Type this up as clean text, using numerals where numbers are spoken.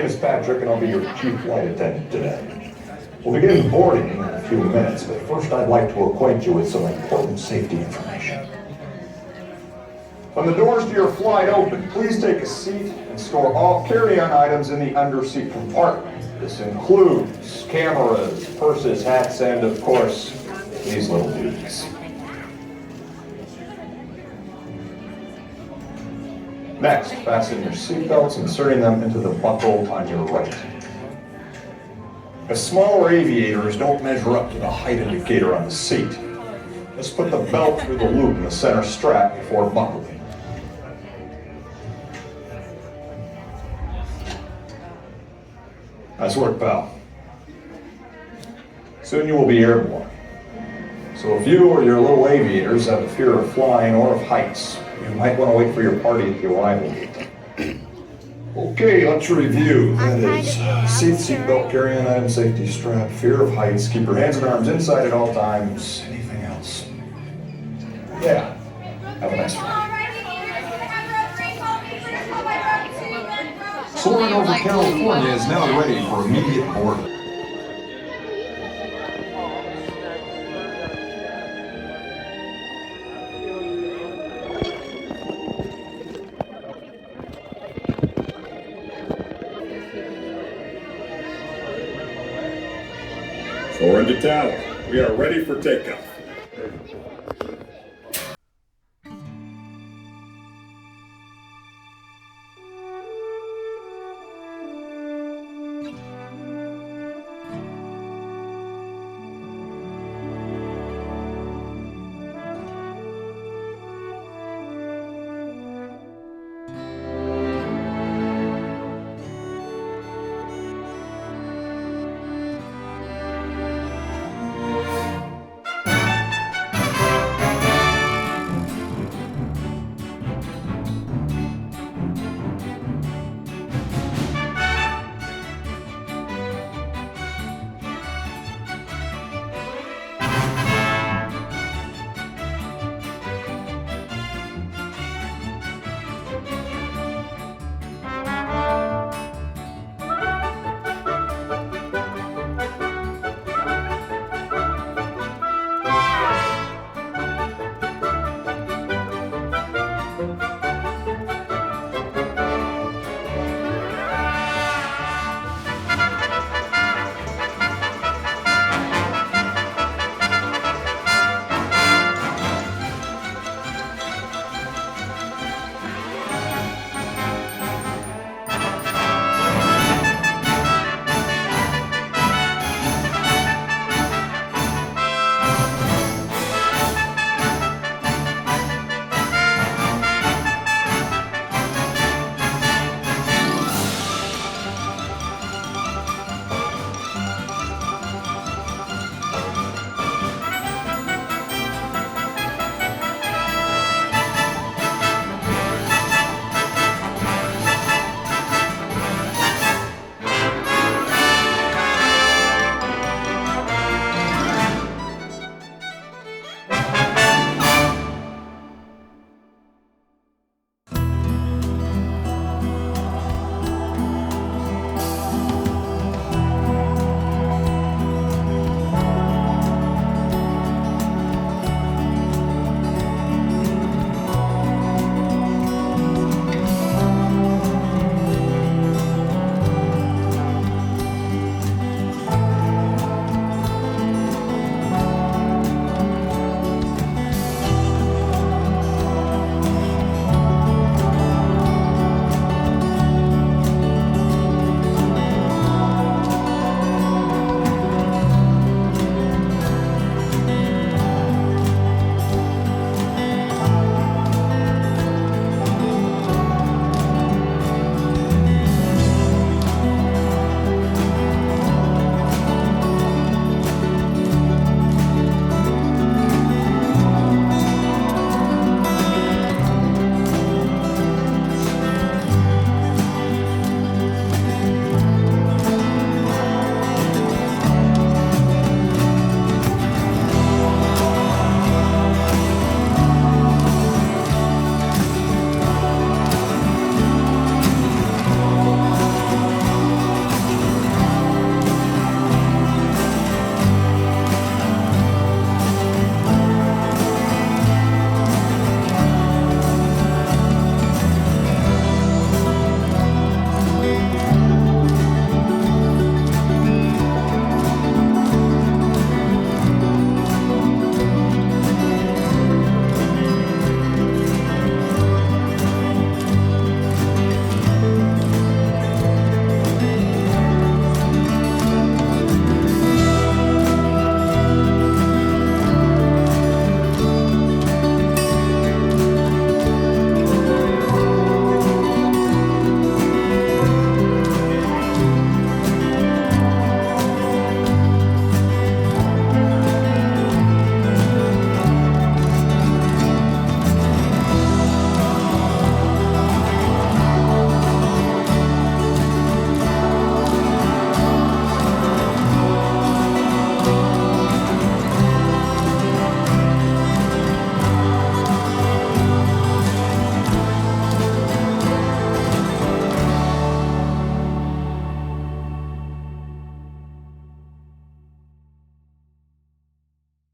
name is Patrick, and I'll be your chief flight attendant today. We'll begin boarding in a few minutes, but first I'd like to acquaint you with some important safety information. When the doors to your flight open, please take a seat and store all carry-on items in the underseat compartment. This includes cameras, purses, hats, and of course, these little dudes. Next, fasten your seatbelts, inserting them into the buckle on your right. As smaller aviators don't measure up to the height indicator on the seat. Just put the belt through the loop in the center strap before buckling. Nice work, pal. Soon you will be airborne. So if you or your little aviators have a fear of flying or of heights, you might want to wait for your party at the arrival gate. Okay, let's review. That is seat belt, carry-on item, safety strap, fear of heights, keep your hands and arms inside at all times. Anything else? Yeah. Have a nice flight. Soarin over California is now ready for immediate boarding. Soarin to tower. We are ready for takeoff.